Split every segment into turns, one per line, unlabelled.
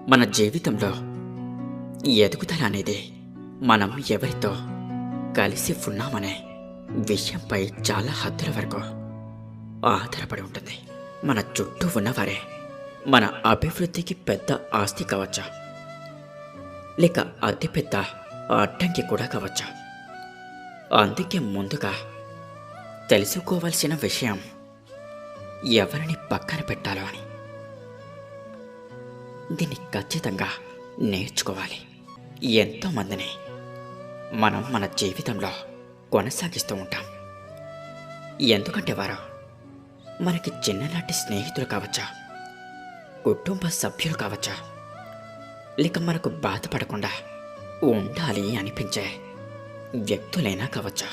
మన జీవితంలో ఎదుగుదల అనేది మనం ఎవరితో కలిసి ఉన్నామనే విషయంపై చాలా హద్దుల వరకు ఆధారపడి ఉంటుంది. మన చుట్టూ ఉన్నవారే మన అభివృద్ధికి పెద్ద ఆస్తి కావచ్చా, లేక అతిపెద్ద అడ్డంకి కూడా కావచ్చా. అందుకే ముందుగా తెలుసుకోవాల్సిన విషయం ఎవరిని పక్కన పెట్టాలో అని. దీన్ని ఖచ్చితంగా నేర్చుకోవాలి. ఎంతోమందిని మనం మన జీవితంలో కొనసాగిస్తూ ఉంటాం. ఎందుకంటే వారు మనకి చిన్ననాటి స్నేహితులు కావచ్చా, కుటుంబ సభ్యులు కావచ్చా, లేక మనకు బాధపడకుండా ఉండాలి అనిపించే వ్యక్తులైనా కావచ్చా.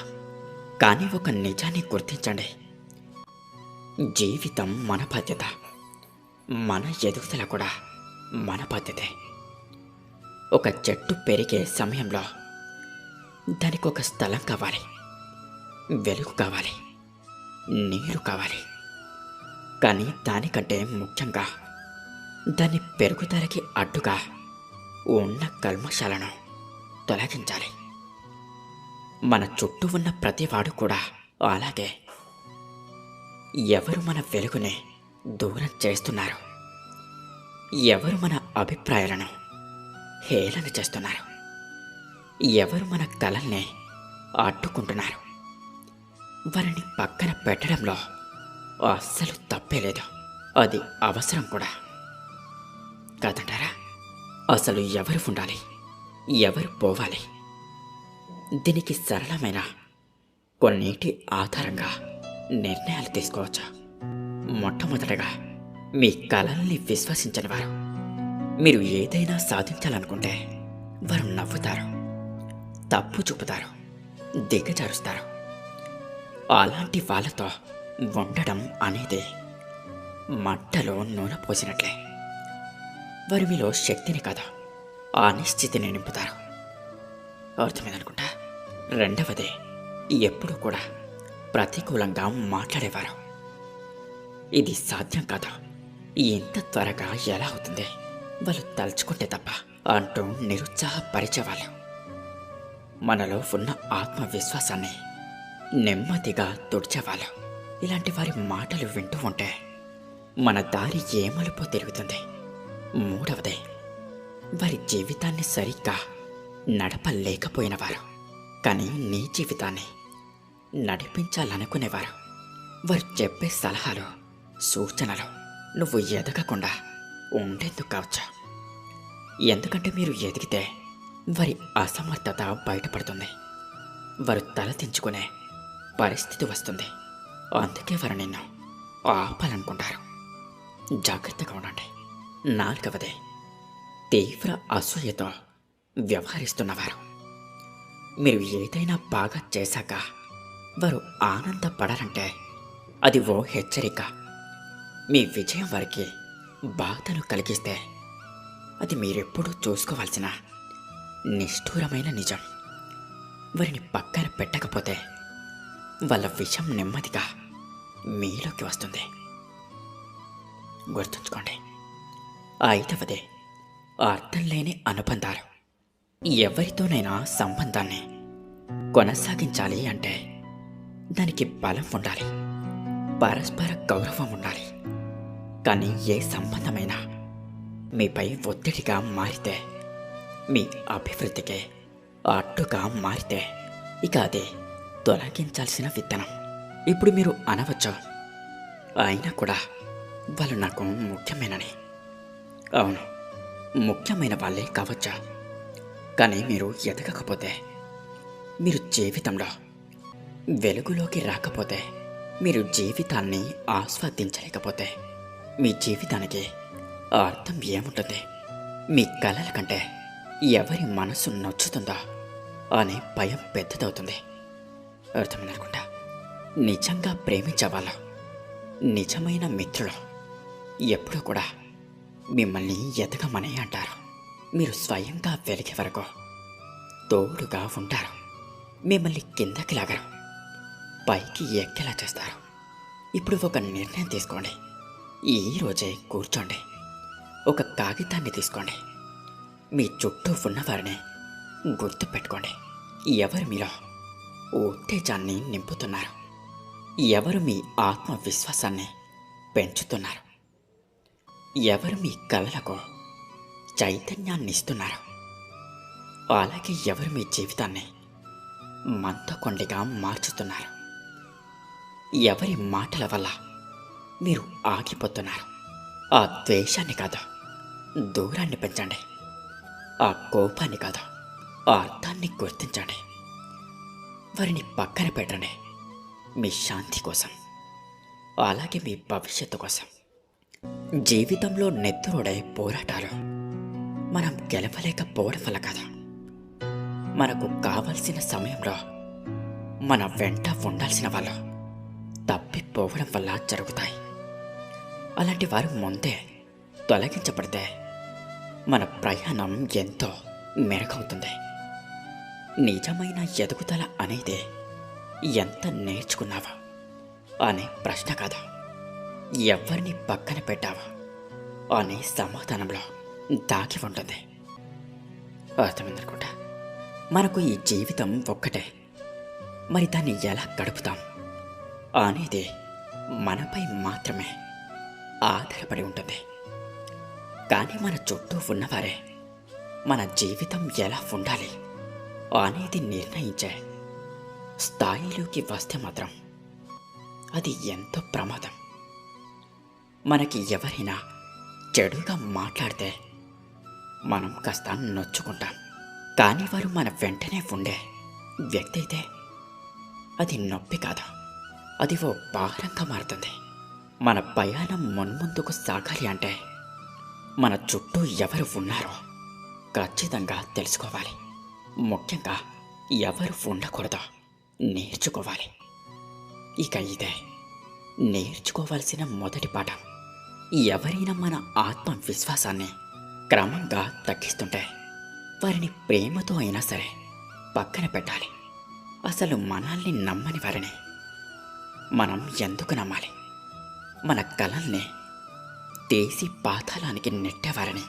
కానీ ఒక నిజాన్ని గుర్తించండి, జీవితం మన బాధ్యత, మన ఎదుగుదల కూడా మన బాధ్యతే. ఒక చెట్టు పెరిగే సమయంలో దానికి ఒక స్థలం కావాలి, వెలుగు కావాలి, నీరు కావాలి. కానీ దానికంటే ముఖ్యంగా దాని పెరుగుదలకి అడ్డుగా ఉన్న కల్మషాలను తొలగించాలి. మన చుట్టూ ఉన్న ప్రతివాడు కూడా అలాగే. ఎవరు మన వెలుగుని దూరం చేస్తున్నారు, ఎవరు మన అభిప్రాయాలను హేళన చేస్తున్నారు, ఎవరు మన కలల్ని అడ్డుకుంటున్నారు, వారిని పక్కన పెట్టడంలో అస్సలు తప్పే లేదు. అది అవసరం కూడా కాదంటారా. అసలు ఎవరు ఉండాలి, ఎవరు పోవాలి, దీనికి సరళమైన కొన్నిటి ఆధారంగా నిర్ణయాలు తీసుకోవచ్చు. మొట్టమొదటగా మీ కలల్ని విశ్వసించని వారు. మీరు ఏదైనా సాధించాలనుకుంటే వారు నవ్వుతారు, తప్పు చూపుతారు, దిగజారుస్తారు. అలాంటి వాళ్ళతో ఉండడం అనేది మంటలో నూనె పోసినట్లే. వారు మీలో శక్తిని కాదు, అనిశ్చితిని నింపుతారు. అర్థమైందనుకుంటా. రెండవది, ఎప్పుడూ కూడా ప్రతికూలంగా మాట్లాడేవారు. ఇది సాధ్యం కాదు, ఇంత త్వరగా ఎలా అవుతుంది, వాళ్ళు తలుచుకుంటే తప్ప అంటూ నిరుత్సాహపరిచేవాళ్ళు. మనలో ఉన్న ఆత్మవిశ్వాసాన్ని నెమ్మదిగా తుడిచేవాళ్ళు. ఇలాంటి వారి మాటలు వింటూ ఉంటే మన దారి ఏ మలుపో తిరుగుతుంది. మూడవది, వారి జీవితాన్ని సరిగ్గా నడపలేకపోయినవారు, కానీ నీ జీవితాన్ని నడిపించాలనుకునేవారు. వారు చెప్పే సలహాలు, సూచనలు నువ్వు ఎదగకుండా ఉండేందుకు కావచ్చు. ఎందుకంటే మీరు ఎదిగితే వారి అసమర్థత బయటపడుతుంది, వారు తలదించుకునే పరిస్థితి వస్తుంది. అందుకే వారు నిన్ను ఆపాలనుకుంటారు. జాగ్రత్తగా ఉండండి. నాలుగవది, తీవ్ర అసూయతో వ్యవహరిస్తున్నవారు. మీరు ఏదైనా బాగా చేశాక వారు ఆనందపడాలంటే అది ఓ హెచ్చరిక. మీ విజయం వారికి బాధను కలిగిస్తే అది మీరెప్పుడూ చూసుకోవాల్సిన నిష్ఠూరమైన నిజం. వారిని పక్కన పెట్టకపోతే వాళ్ళ విషం నెమ్మదిగా మీలోకి వస్తుంది. గుర్తుంచుకోండి. ఐదవది, అర్థం లేని అనుబంధాలు. ఎవరితోనైనా సంబంధాన్ని కొనసాగించాలి అంటే దానికి బలం ఉండాలి, పరస్పర గౌరవం ఉండాలి. కానీ ఏ సంబంధమైనా మీపై ఒత్తిడిగా మారితే, మీ అభివృద్ధికి అడ్డుగా మారితే ఇక అది తొలగించాల్సిన విత్తనం. ఇప్పుడు మీరు అనవచ్చు, అయినా కూడా వాళ్ళు నాకు ముఖ్యమేనని. అవును, ముఖ్యమైన వాళ్ళే కావచ్చా. కానీ మీరు ఎదగకపోతే, మీరు జీవితంలో వెలుగులోకి రాకపోతే, మీరు జీవితాన్ని ఆస్వాదించలేకపోతే మీ జీవితానికి అర్థం ఏముంటుంది. మీ కలల కంటే ఎవరి మనసు నచ్చుతుందా అనే భయం పెద్దదవుతుంది. అర్థమైందనుకుంటా. నిజంగా ప్రేమించే వాళ్ళు, నిజమైన మిత్రులు ఎప్పుడూ కూడా మిమ్మల్ని ఎదగమని అంటారు. మీరు స్వయంగా వెలిగే వరకు తోడుగా ఉంటారు. మిమ్మల్ని కిందకి లాగరు, పైకి ఎక్కేలా చేస్తారు. ఇప్పుడు ఒక నిర్ణయం తీసుకోండి. ఈరోజే కూర్చోండి, ఒక కాగితాన్ని తీసుకోండి. మీ చుట్టూ ఉన్నవారిని గుర్తు పెట్టుకోండి. ఎవరు మీలో ఉత్తేజాన్ని నింపుతున్నారు? ఎవరు మీ ఆత్మవిశ్వాసాన్ని పెంచుతున్నారు? ఎవరు మీ కలలకు చైతన్యాన్ని ఇస్తున్నారు? అలాగే ఎవరు మీ జీవితాన్ని మందకొండిగా మార్చుతున్నారు? ఎవరి మాటల వల్ల మీరు ఆగిపోతున్నారు? ఆ ద్వేషాన్ని కాదు, దూరాన్ని పెంచండి. ఆ కోపాన్ని కాదు, ఆ అర్థాన్ని గుర్తించండి. వారిని పక్కన పెట్టండి. మీ శాంతి కోసం, అలాగే మీ భవిష్యత్తు కోసం. జీవితంలో నెత్తురుడే పోరాటాలు మనం గెలవలేకపోవడం వల్ల కాదు, మనకు కావలసిన సమయంలో మన వెంట ఉండాల్సిన వాళ్ళు తప్పిపోవడం వల్ల జరుగుతాయి. అలాంటి వారు ముందే తొలగించబడితే మన ప్రయాణం ఎంతో మెరుగవుతుంది. నిజమైన ఎదుగుదల అనేది ఎంత నేర్చుకున్నావా అనే ప్రశ్న కాదు, ఎవరిని పక్కన పెట్టావా అనే సమాధానంలో దాగి ఉంటుంది. అర్థమైందనుకుంటా. మనకు ఈ జీవితం ఒక్కటే, మరి దాన్ని ఎలా గడుపుతాం అనేది మనపై మాత్రమే ఆధారపడి ఉంటుంది. కానీ మన చుట్టూ ఉన్నవారే మన జీవితం ఎలా ఉండాలి అనేది నిర్ణయించే స్థాయిలోకి వస్తే మాత్రం అది ఎంతో ప్రమాదం. మనకి ఎవరైనా చెడుగా మాట్లాడితే మనం కాస్త నొచ్చుకుంటాం. కానీ వారు మన వెంటనే ఉండే వ్యక్తి అయితే అది నొప్పి కాదు, అది ఓ భారంగా మారుతుంది. మన ప్రయాణం మున్ముందుకు సాగాలి అంటే మన చుట్టూ ఎవరు ఉన్నారో ఖచ్చితంగా తెలుసుకోవాలి. ముఖ్యంగా ఎవరు ఉండకూడదో నేర్చుకోవాలి. ఇక ఇదే నేర్చుకోవాల్సిన మొదటి పాఠం. ఎవరైనా మన ఆత్మవిశ్వాసాన్ని క్రమంగా తగ్గిస్తుంటే వారిని ప్రేమతో అయినా సరే పక్కన పెట్టాలి. అసలు మనల్ని నమ్మని వారిని మనం ఎందుకు నమ్మాలి? మన కలల్ని తీసి పాతాళానికి నెట్టేవారని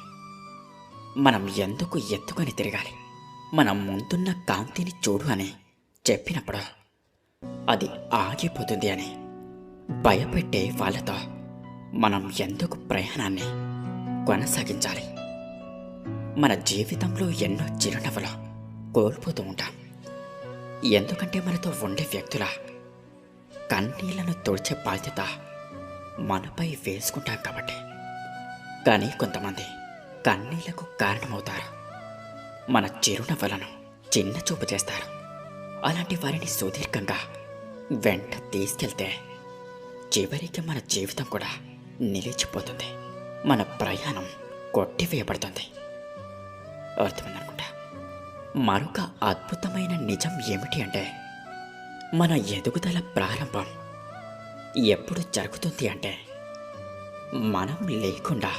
మనం ఎందుకు ఎత్తుకొని తిరగాలి? మన ముందున్న కాంతిని చూడు అని చెప్పినప్పుడు అది ఆగిపోతుంది అని భయపెట్టే వాళ్ళతో మనం ఎందుకు ప్రయాణాన్ని కొనసాగించాలి? మన జీవితంలో ఎన్నో చిరునవ్వులు కోల్పోతూ ఉంటాం. ఎందుకంటే మనతో ఉండే వ్యక్తుల కన్నీళ్లను తుడిచే బాధ్యత మనపై వేసుకుంటాం కాబట్టి. కానీ కొంతమంది కన్నీళ్లకు కారణమవుతారు, మన చిరునవ్వులను చిన్న చూపు చేస్తారు. అలాంటి వారిని సుదీర్ఘంగా వెంట తీసుకెళ్తే చివరికి మన జీవితం కూడా నిలిచిపోతుంది, మన ప్రయాణం కొట్టివేయబడుతుంది. అర్థమైందనుకుంటా. మరొక అద్భుతమైన నిజం ఏమిటి అంటే, మన ఎదుగుదల ప్రారంభం ఎప్పుడు జరుగుతుంది అంటే మనం లేకుండా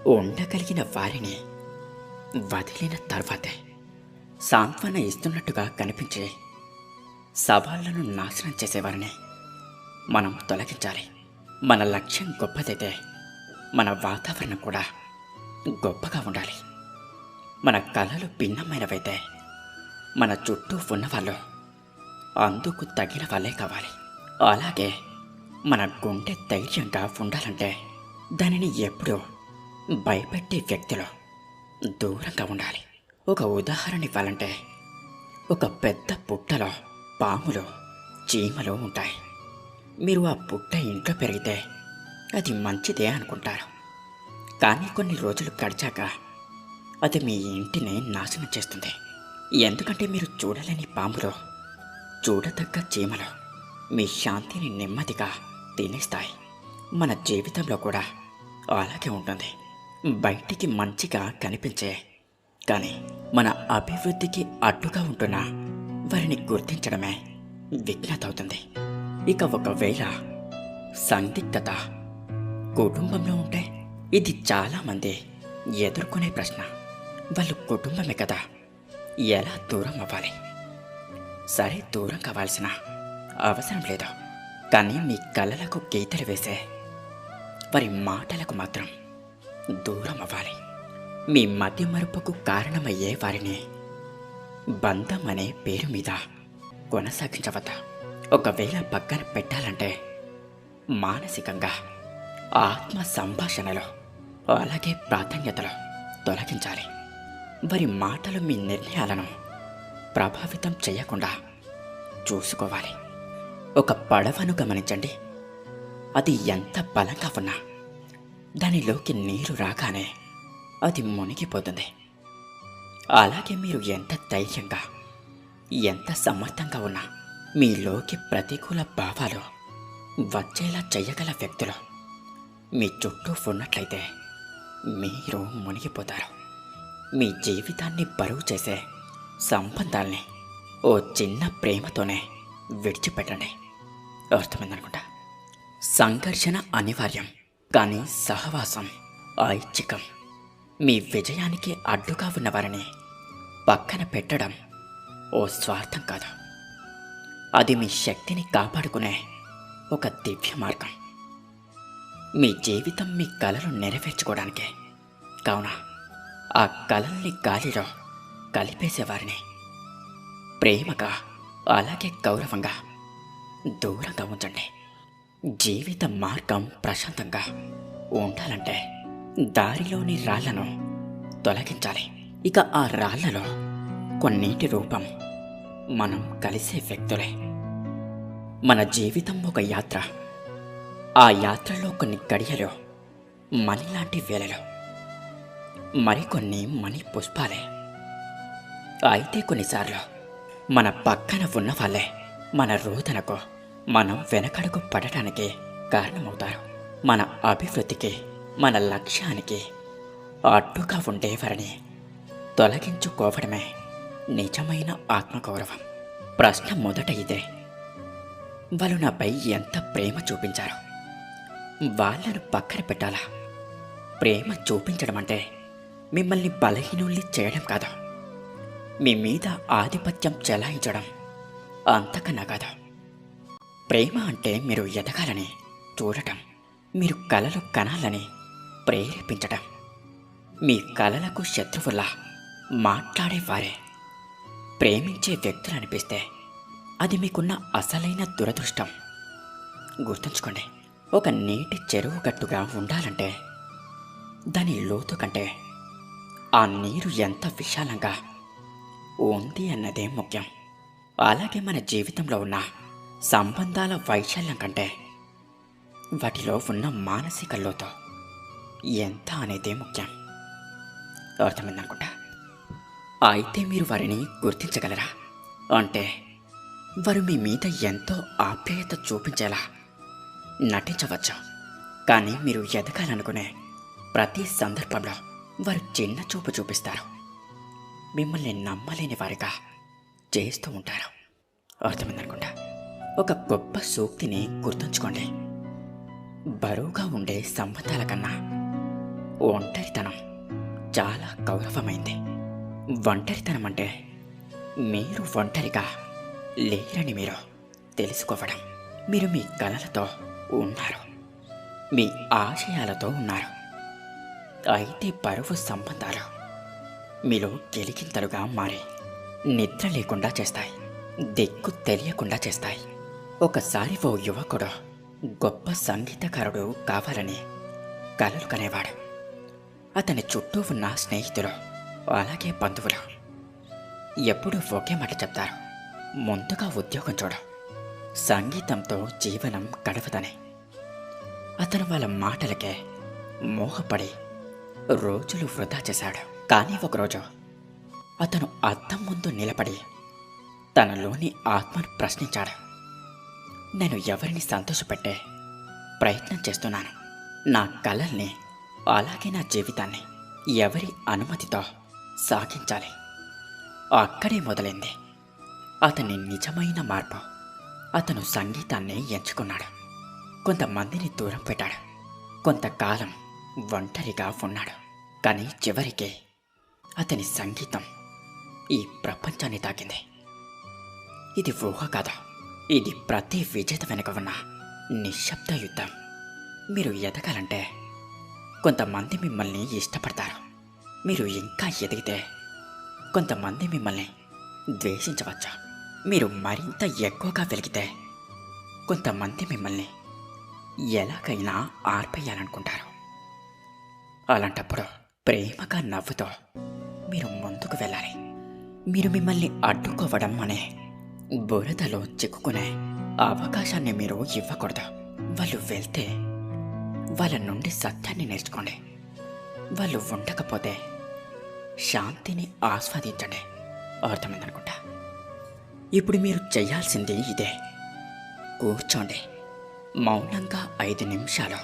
ఉండగలిగిన వారిని వదిలిన తర్వాతే. సాంత్వన ఇస్తున్నట్టుగా కనిపించే సవాళ్లను నాశనం చేసేవారిని మనం తొలగించాలి. మన లక్ష్యం గొప్పదైతే మన వాతావరణం కూడా గొప్పగా ఉండాలి. మన కళలు భిన్నమైనవైతే మన చుట్టూ ఉన్నవాళ్ళు అందుకు తగిన వాళ్ళే కావాలి. అలాగే మన గుండె ధైర్యంగా ఉండాలంటే దానిని ఎప్పుడూ భయపెట్టే వ్యక్తులు దూరంగా ఉండాలి. ఒక ఉదాహరణ ఇవ్వాలంటే, ఒక పెద్ద పుట్టలో పాములు, చీమలు ఉంటాయి. మీరు ఆ పుట్ట ఇంట్లో పెరిగితే అది మంచిదే అనుకుంటారు. కానీ కొన్ని రోజులు గడిచాక అది మీ ఇంటిని నాశనం చేస్తుంది. ఎందుకంటే మీరు చూడలేని పాములు, చూడదగ్గ చీమలు మీ శాంతిని నెమ్మదిగా తినేస్తాయి. మన జీవితంలో కూడా అలాగే ఉంటుంది. బయటికి మంచిగా కనిపించే కానీ మన అభివృద్ధికి అడ్డుగా ఉంటున్న వారిని గుర్తించడమే విఘ్నత అవుతుంది. ఇక ఒకవేళ సందిగ్ధత కుటుంబంలో ఉంటే ఇది చాలామంది ఎదుర్కొనే ప్రశ్న. వాళ్ళు కుటుంబమే కదా, ఎలా దూరం అవ్వాలి? సరే, దూరం కావాల్సిన అవసరం లేదు. కానీ మీ కళ్ళలకు గీతలు వేసే వారి మాటలకు మాత్రం దూరం అవ్వాలి. మీ మతిమరుపుకు కారణమయ్యే వారిని బంధం అనే పేరు మీద కొనసాగించవద్దా. ఒకవేళ పక్కన పెట్టాలంటే మానసికంగా ఆత్మ సంభాషణలో అలాగే ప్రాధాన్యతలో తొలగించాలి. వారి మాటలు మీ నిర్ణయాలను ప్రభావితం చేయకుండా చూసుకోవాలి. ఒక పడవను గమనించండి. అది ఎంత బలంగా ఉన్నా దానిలోకి నీరు రాగానే అది మునిగిపోతుంది. అలాగే మీరు ఎంత ధైర్యంగా ఎంత సమర్థంగా ఉన్నా మీలోకి ప్రతికూల భావాలు వచ్చేలా చెయ్యగల వ్యక్తులు మీ చుట్టూ ఉన్నట్లయితే మీరు మునిగిపోతారు. మీ జీవితాన్ని బరువు చేసే సంబంధాల్ని ఓ చిన్న ప్రేమతోనే విడిచిపెట్టండి. అర్థమైందనుకుంటా. సంఘర్షణ అనివార్యం, కానీ సహవాసం ఐచ్ఛికం. మీ విజయానికి అడ్డుగా ఉన్నవారిని పక్కన పెట్టడం ఓ స్వార్థం కాదు, అది మీ శక్తిని కాపాడుకునే ఒక దివ్య మార్గం. మీ జీవితం మీ కలలు నెరవేర్చుకోవడానికే. కావున ఆ కలల్ని గాలిలో కలిపేసేవారిని ప్రేమగా అలాగే గౌరవంగా దూరంగా ఉంచండి. జీవిత మార్గం ప్రశాంతంగా ఉండాలంటే దారిలోని రాళ్లను తొలగించాలి. ఇక ఆ రాళ్లలో కొన్నింటి రూపం మనం కలిసే వ్యక్తులే. మన జీవితం ఒక యాత్ర. ఆ యాత్రలో కొన్ని గడియలు మణిలాంటి వేళలు, మరికొన్ని మణి పుష్పాలే. అయితే కొన్నిసార్లు మన పక్కన ఉన్న వాళ్ళే మన రోదనకు, మనం వెనకడుగు పడటానికి కారణమవుతారు. మన అభివృద్ధికి, మన లక్ష్యానికి అడ్డుగా ఉండేవారిని తొలగించుకోవడమే నిజమైన ఆత్మగౌరవం. ప్రశ్న మొదట ఇదే: వాళ్ళు నాపై ఎంత ప్రేమ చూపించారు? వాళ్ళను పక్కన పెట్టాలా? ప్రేమ చూపించడం అంటే మిమ్మల్ని బలహీనుల్ని చేయడం కాదు, మీ మీద ఆధిపత్యం చెలాయించడం అంతకన్నా కాదు. ప్రేమ అంటే మీరు ఎదగాలని చూడటం, మీరు కలలు కనాలని ప్రేరేపించటం. మీ కలలకు శత్రువులా మాట్లాడేవారే ప్రేమించే వ్యక్తులు అనిపిస్తే అది మీకున్న అసలైన దురదృష్టం. గుర్తుంచుకోండి, ఒక నీటి చెరువు గట్టుగా ఉండాలంటే దాని లోతు కంటే ఆ నీరు ఎంత విశాలంగా ఉంది అన్నదే ముఖ్యం. అలాగే మన జీవితంలో ఉన్న సంబంధాల వైశాల్యం కంటే వాటిలో ఉన్న మానసిక లోతు ఎంత అనేదే ముఖ్యం. అర్థమైందనుకుంటా. అయితే మీరు వారిని గుర్తించగలరా? అంటే వారు మీ మీద ఎంతో ఆప్యాయత చూపించేలా నటించవచ్చు, కానీ మీరు ఎదగాలనుకునే ప్రతి సందర్భంలో వారు చిన్న చూపు చూపిస్తారు, మిమ్మల్ని నమ్మలేని వారిగా చేస్తూ ఉంటారు. అర్థమైందనుకుంటా. ఒక గొప్ప సూక్తిని గుర్తుంచుకోండి: బరువుగా ఉండే సంబంధాల కన్నా ఒంటరితనం చాలా గౌరవమైంది. ఒంటరితనం అంటే మీరు ఒంటరిగా లేరని మీరు తెలుసుకోవడం. మీరు మీ కలలతో ఉన్నారు, మీ ఆశయాలతో ఉన్నారు. అయితే బరువు సంబంధాలు మీలో గిలిగింతలుగా మారి నిద్ర లేకుండా చేస్తాయి, దిక్కు తెలియకుండా చేస్తాయి. ఒకసారి ఓ యువకుడు గొప్ప సంగీతకారుడు కావాలని కలలు కనేవాడు. అతని చుట్టూ ఉన్న స్నేహితులు అలాగే బంధువులు ఎప్పుడూ ఒకే మాట చెప్తారు: ముందుగా ఉద్యోగం చూడు, సంగీతంతో జీవనం గడవదని. అతను వాళ్ళ మాటలకే మోహపడి రోజులు వృధా చేశాడు. కానీ ఒకరోజు అతను అద్దం ముందు నిలబడి తనలోని ఆత్మను ప్రశ్నించాడు: నేను ఎవరిని సంతోషపెట్టే ప్రయత్నం చేస్తున్నాను? నా కలల్ని అలాగే నా జీవితాన్ని ఎవరి అనుమతితో సాగించాలి? అక్కడే మొదలైంది అతని నిజమైన మార్పు. అతను సంగీతాన్ని ఎంచుకున్నాడు, కొంతమందిని దూరం పెట్టాడు, కొంతకాలం ఒంటరిగా ఉన్నాడు. కానీ చివరికి అతని సంగీతం ఈ ప్రపంచాన్ని తాకింది. ఇది ఊహ కాదు, ఇది ప్రతి విజేత వెనుక ఉన్న నిశ్శబ్ద యుద్ధం. మీరు ఎదగాలంటే కొంతమంది మిమ్మల్ని ఇష్టపడతారు. మీరు ఇంకా ఎదిగితే కొంతమంది మిమ్మల్ని ద్వేషించవచ్చు. మీరు మరింత ఎక్కువగా వెలిగితే కొంతమంది మిమ్మల్ని ఎలాగైనా ఆర్పేయాలనుకుంటారు. అలాంటప్పుడు ప్రేమగా నవ్వుతో మీరు ముందుకు వెళ్ళాలి. మీరు మిమ్మల్ని అడ్డుకోవడం అనే బురదలో చిక్కుకునే అవకాశాన్ని మీరు ఇవ్వకూడదు. వాళ్ళు వెళ్తే వాళ్ళ నుండి సత్యాన్ని నేర్చుకోండి. వాళ్ళు ఉండకపోతే శాంతిని ఆస్వాదించండి. అర్థమైందనుకుంటా. ఇప్పుడు మీరు చేయాల్సింది ఇదే. కూర్చోండి. మౌనంగా 5 నిమిషాలు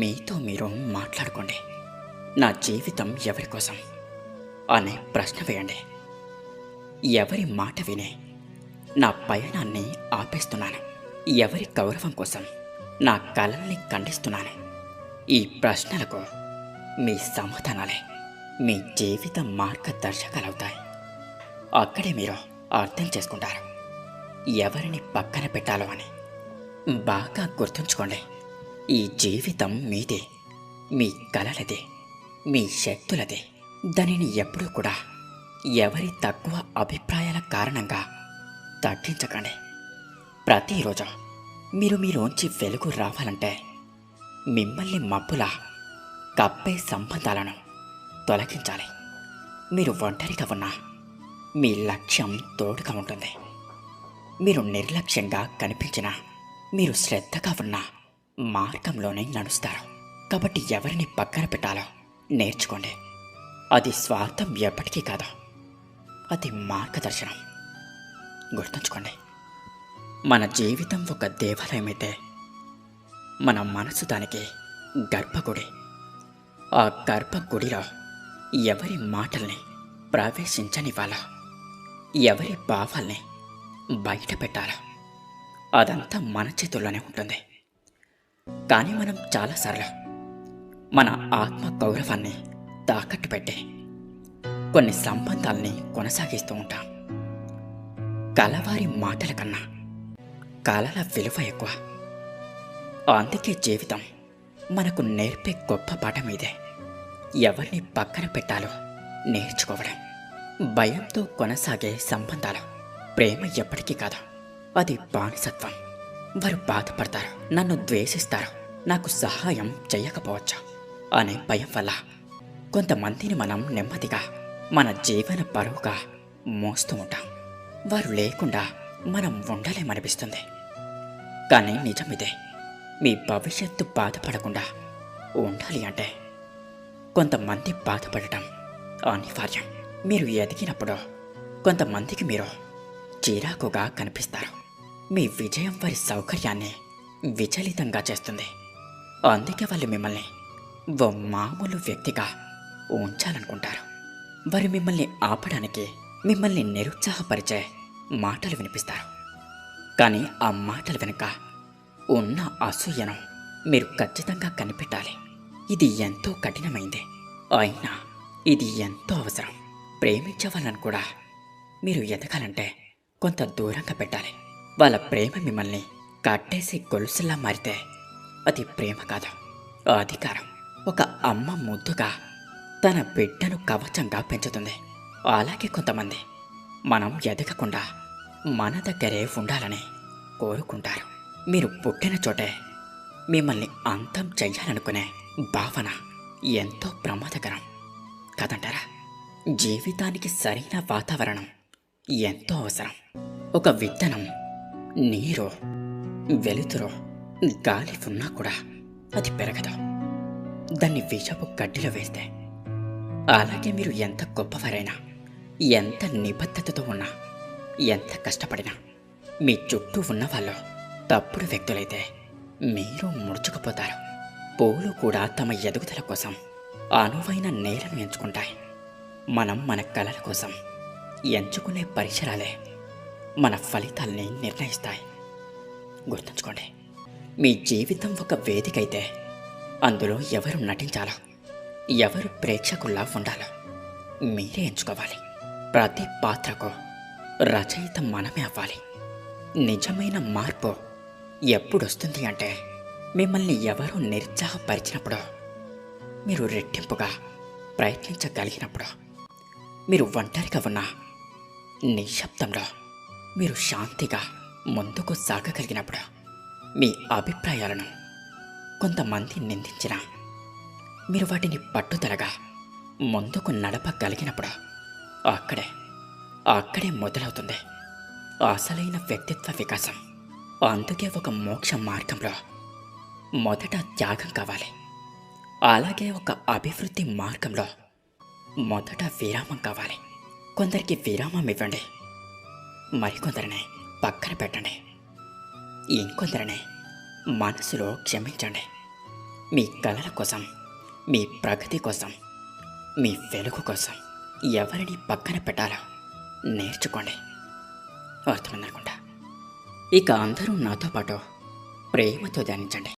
మీతో మీరు మాట్లాడుకోండి. నా జీవితం ఎవరి కోసం అనే ప్రశ్న వేయండి. ఎవరి మాట విని నా పయనాన్ని ఆపేస్తున్నాను? ఎవరి గౌరవం కోసం నా కలల్ని ఖండిస్తున్నాను? ఈ ప్రశ్నలకు మీ సమాధానాలే మీ జీవిత మార్గదర్శకాలవుతాయి. అక్కడే మీరు అర్థం చేసుకుంటారు ఎవరిని పక్కన పెట్టాలో అని. బాగా గుర్తుంచుకోండి, ఈ జీవితం మీదే, మీ కలలదే, మీ శక్తులదే. దానిని ఎప్పుడూ కూడా ఎవరి తక్కువ అభిప్రాయాల కారణంగా తగ్గించకండి. ప్రతిరోజు మీరు మీలోంచి వెలుగు రావాలంటే మిమ్మల్ని మబ్బులా కప్పే సంబంధాలను తొలగించాలి. మీరు ఒంటరిగా ఉన్నా మీ లక్ష్యం తోడుగా ఉంటుంది. మీరు నిర్లక్ష్యంగా కనిపించినా మీరు శ్రద్ధగా ఉన్న మార్గంలోనే నడుస్తారు. కాబట్టి ఎవరిని పక్కన పెట్టాలో నేర్చుకోండి. అది స్వార్థం ఎప్పటికీ కాదు, అది మార్గదర్శనం. గుర్తుంచుకోండి, మన జీవితం ఒక దేవాలయమైతే మన మనసు దానికి గర్భగుడి. ఆ గర్భగుడిలో ఎవరి మాటల్ని ప్రవేశించనివ్వాలో, ఎవరి భావాల్ని బయట పెట్టాలో అదంతా మన చేతుల్లోనే ఉంటుంది. కానీ మనం చాలాసార్లు మన ఆత్మ గౌరవాన్ని తాకట్టు పెట్టి కొన్ని సంబంధాల్ని కొనసాగిస్తూ ఉంటాం. కలవారి మాటల కన్నా కలల విలువ ఎక్కువ. అందుకే జీవితం మనకు నేర్పే గొప్ప పాఠం ఇదే. ఎవరిని పక్కన పెట్టాలో నేర్చుకోవడం. భయంతో కొనసాగే సంబంధాలు ప్రేమ ఎప్పటికీ కాదు, అది బానిసత్వం. వారు బాధపడతారు, నన్ను ద్వేషిస్తారు, నాకు సహాయం చేయకపోవచ్చు అనే భయం వల్ల కొంతమందిని మనం నెమ్మదిగా మన జీవన బరువుగా మోస్తూ ఉంటాం. వారు లేకుండా మనం ఉండలేమనిపిస్తుంది. కానీ నిజమిదే, మీ భవిష్యత్తు బాధపడకుండా ఉండాలి అంటే కొంతమంది బాధపడటం అనివార్యం. మీరు ఎదిగినప్పుడు కొంతమందికి మీరు చిరాకుగా కనిపిస్తారు. మీ విజయం వారి సౌకర్యాన్ని విచలితంగా చేస్తుంది. అందుకే వాళ్ళు మిమ్మల్ని ఓ మామూలు వ్యక్తిగా ఉంచాలనుకుంటారు. వారు మిమ్మల్ని ఆపడానికి మిమ్మల్ని నిరుత్సాహపరిచే మాటలు వినిపిస్తారు. కానీ ఆ మాటల వెనుక ఉన్న అసూయను మీరు ఖచ్చితంగా కనిపెట్టాలి. ఇది ఎంతో కఠినమైంది, అయినా ఇది ఎంతో అవసరం. ప్రేమించే వాళ్ళని కూడా మీరు ఎదగాలంటే కొంత దూరంగా పెట్టాలి. వాళ్ళ ప్రేమ మిమ్మల్ని కట్టేసి గొలుసులా మారితే అది ప్రేమ కాదు, అధికారం. ఒక అమ్మ ముద్దుగా తన బిడ్డను కవచంగా పెంచుతుంది. అలాగే కొంతమంది మనం ఎదగకుండా మన దగ్గరే ఉండాలని కోరుకుంటారు. మీరు పుట్టిన చోటే మిమ్మల్ని అంతం చెయ్యాలనుకునే భావన ఎంతో ప్రమాదకరం కదంటారా? జీవితానికి సరైన వాతావరణం ఎంతో అవసరం. ఒక విత్తనం నీరు, వెలుతురు, గాలి ఉన్నా కూడా అది పెరగదు, దాన్ని విషపు గడ్డిలో వేస్తే. అలాగే మీరు ఎంత గొప్పవారైనా, ఎంత నిబద్ధతతో ఉన్నా, ఎంత కష్టపడినా మీ చుట్టూ ఉన్నవాళ్ళు తప్పుడు వ్యక్తులైతే మీరు ముడుచుకుపోతారు. పూలు కూడా తమ ఎదుగుదల కోసం అనువైన నేలను ఎంచుకుంటాయి. మనం మన కలల కోసం ఎంచుకునే పరిసరాలే మన ఫలితాల్ని నిర్ణయిస్తాయి. గుర్తుంచుకోండి, మీ జీవితం ఒక వేదిక అయితే అందులో ఎవరు నటించాలో, ఎవరు ప్రేక్షకుల్లా ఉండాలో మీరే ఎంచుకోవాలి. ప్రతి పాత్రకు రచయిత మనమే అవ్వాలి. నిజమైన మార్పు ఎప్పుడొస్తుంది అంటే మిమ్మల్ని ఎవరూ నిరుత్సాహపరిచినప్పుడు, మీరు రెట్టింపుగా ప్రయత్నించగలిగినప్పుడు, మీరు ఒంటరిగా ఉన్న నిశ్శబ్దంలో మీరు శాంతిగా ముందుకు సాగగలిగినప్పుడు, మీ అభిప్రాయాలను కొంతమంది నిందించిన మీరు వాటిని పట్టుదలగా ముందుకు నడపగలిగినప్పుడు, అక్కడే అక్కడే మొదలవుతుంది అసలైన వ్యక్తిత్వ వికాసం. అందుకే ఒక మోక్ష మార్గంలో మొదట త్యాగం కావాలి. అలాగే ఒక అభివృద్ధి మార్గంలో మొదట విరామం కావాలి. కొందరికి విరామం ఇవ్వండి, మరికొందరిని పక్కన పెట్టండి, ఇంకొందరిని మనసులో క్షమించండి. మీ కలల కోసం, మీ ప్రగతి కోసం, మీ వెలుగు కోసం ఎవరిని పక్కన పెట్టాలో నేర్చుకోండి. అర్థమైందనుకుంటా. ఇక అందరూ నాతో పాటు ప్రేమతో ధ్యానించండి.